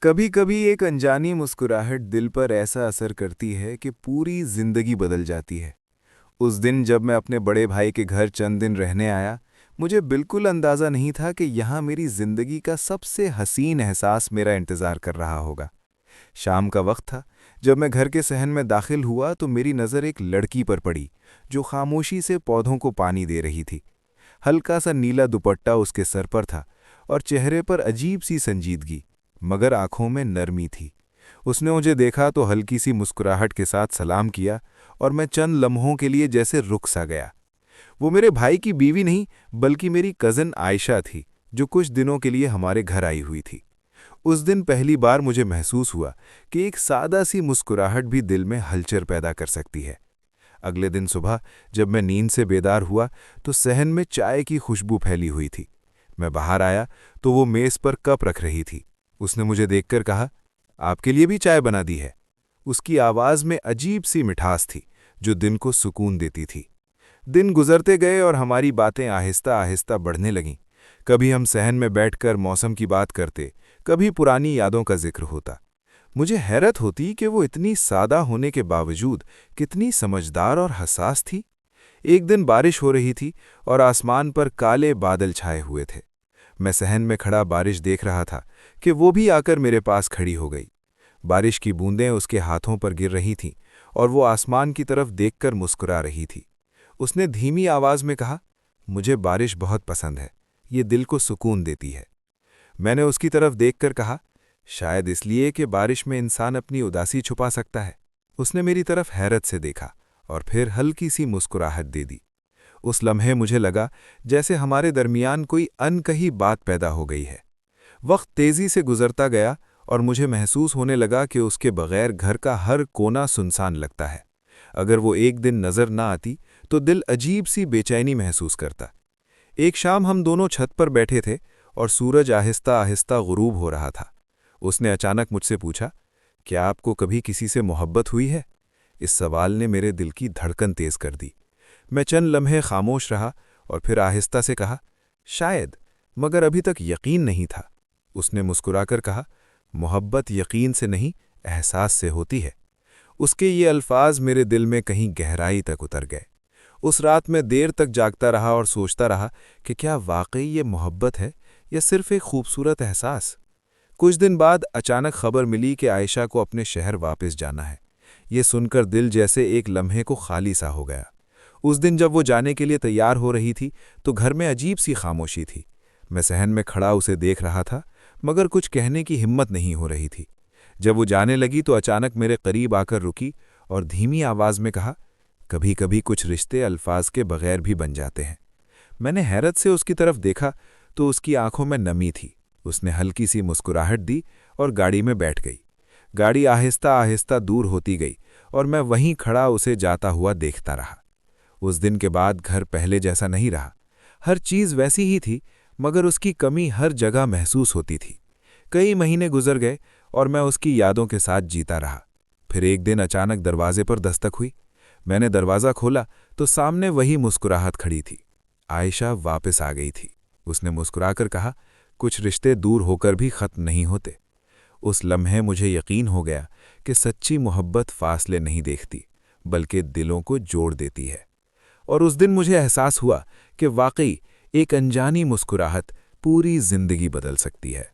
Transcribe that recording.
कभी कभी एक अनजानी मुस्कुराहट दिल पर ऐसा असर करती है कि पूरी जिंदगी बदल जाती है। उस दिन जब मैं अपने बड़े भाई के घर चंद दिन रहने आया, मुझे बिल्कुल अंदाजा नहीं था कि यहाँ मेरी जिंदगी का सबसे हसीन एहसास मेरा इंतजार कर रहा होगा। शाम का वक्त था। जब मैं घर के सहन में दाखिल हुआ तो मेरी नज़र एक लड़की पर पड़ी, जो खामोशी से पौधों को पानी दे रही थी। हल्का सा नीला दुपट्टा उसके सर पर था और चेहरे पर अजीब सी संजीदगी, मगर आंखों में नरमी थी। उसने मुझे देखा तो हल्की सी मुस्कुराहट के साथ सलाम किया और मैं चंद लम्हों के लिए जैसे रुक सा गया। वो मेरे भाई की बीवी नहीं, बल्कि मेरी कज़न आयशा थी, जो कुछ दिनों के लिए हमारे घर आई हुई थी। उस दिन पहली बार मुझे महसूस हुआ कि एक सादा सी मुस्कुराहट भी दिल में हलचल पैदा कर सकती है। अगले दिन सुबह जब मैं नींद से बेदार हुआ तो सहन में चाय की खुशबू फैली हुई थी। मैं बाहर आया तो वो मेज पर कप रख रही थी। उसने मुझे देखकर कहा, आपके लिए भी चाय बना दी है। उसकी आवाज़ में अजीब सी मिठास थी, जो दिन को सुकून देती थी। दिन गुजरते गए और हमारी बातें आहिस्ता आहिस्ता बढ़ने लगीं। कभी हम सहन में बैठकर मौसम की बात करते, कभी पुरानी यादों का जिक्र होता। मुझे हैरत होती कि वो इतनी सादा होने के बावजूद कितनी समझदार और हसास थी। एक दिन बारिश हो रही थी और आसमान पर काले बादल छाए हुए थे। मैं सहन में खड़ा बारिश देख रहा था कि वो भी आकर मेरे पास खड़ी हो गई। बारिश की बूंदें उसके हाथों पर गिर रही थीं और वो आसमान की तरफ देखकर मुस्कुरा रही थी। उसने धीमी आवाज में कहा, मुझे बारिश बहुत पसंद है, ये दिल को सुकून देती है। मैंने उसकी तरफ देखकर कहा, शायद इसलिए कि बारिश में इंसान अपनी उदासी छुपा सकता है। उसने मेरी तरफ हैरत से देखा और फिर हल्की सी मुस्कुराहट दे दी। उस लम्हे मुझे लगा जैसे हमारे दरमियान कोई अनकही बात पैदा हो गई है। वक्त तेजी से गुजरता गया और मुझे महसूस होने लगा कि उसके बगैर घर का हर कोना सुनसान लगता है। अगर वो एक दिन नजर ना आती तो दिल अजीब सी बेचैनी महसूस करता। एक शाम हम दोनों छत पर बैठे थे और सूरज आहिस्ता आहिस्ता गुरूब हो रहा था। उसने अचानक मुझसे पूछा, क्या आपको कभी किसी से मोहब्बत हुई है? इस सवाल ने मेरे दिल की धड़कन तेज कर दी। मैं चंद लम्हे खामोश रहा और फिर आहिस्ता से कहा, शायद, मगर अभी तक यकीन नहीं था। उसने मुस्कुराकर कहा, मोहब्बत यकीन से नहीं, एहसास से होती है। उसके ये अल्फाज मेरे दिल में कहीं गहराई तक उतर गए। उस रात मैं देर तक जागता रहा और सोचता रहा कि क्या वाकई ये मोहब्बत है या सिर्फ एक खूबसूरत एहसास। कुछ दिन बाद अचानक खबर मिली कि आयशा को अपने शहर वापस जाना है। ये सुनकर दिल जैसे एक लम्हे को खाली सा हो गया। उस दिन जब वो जाने के लिए तैयार हो रही थी तो घर में अजीब सी खामोशी थी। मैं सहन में खड़ा उसे देख रहा था, मगर कुछ कहने की हिम्मत नहीं हो रही थी। जब वो जाने लगी तो अचानक मेरे करीब आकर रुकी और धीमी आवाज में कहा, कभी कभी कुछ रिश्ते अल्फाज के बगैर भी बन जाते हैं। मैंने हैरत से उसकी तरफ देखा तो उसकी आंखों में नमी थी। उसने हल्की सी मुस्कुराहट दी और गाड़ी में बैठ गई। गाड़ी आहिस्ता आहिस्ता दूर होती गई और मैं वहीं खड़ा उसे जाता हुआ देखता रहा। उस दिन के बाद घर पहले जैसा नहीं रहा। हर चीज़ वैसी ही थी, मगर उसकी कमी हर जगह महसूस होती थी। कई महीने गुजर गए और मैं उसकी यादों के साथ जीता रहा। फिर एक दिन अचानक दरवाजे पर दस्तक हुई। मैंने दरवाज़ा खोला तो सामने वही मुस्कुराहट खड़ी थी। आयशा वापस आ गई थी। उसने मुस्कुराकर कहा, कुछ रिश्ते दूर होकर भी खत्म नहीं होते। उस लम्हे मुझे यकीन हो गया कि सच्ची मोहब्बत फासले नहीं देखती, बल्कि दिलों को जोड़ देती है। और उस दिन मुझे एहसास हुआ कि वाकई एक अनजानी मुस्कुराहट पूरी जिंदगी बदल सकती है।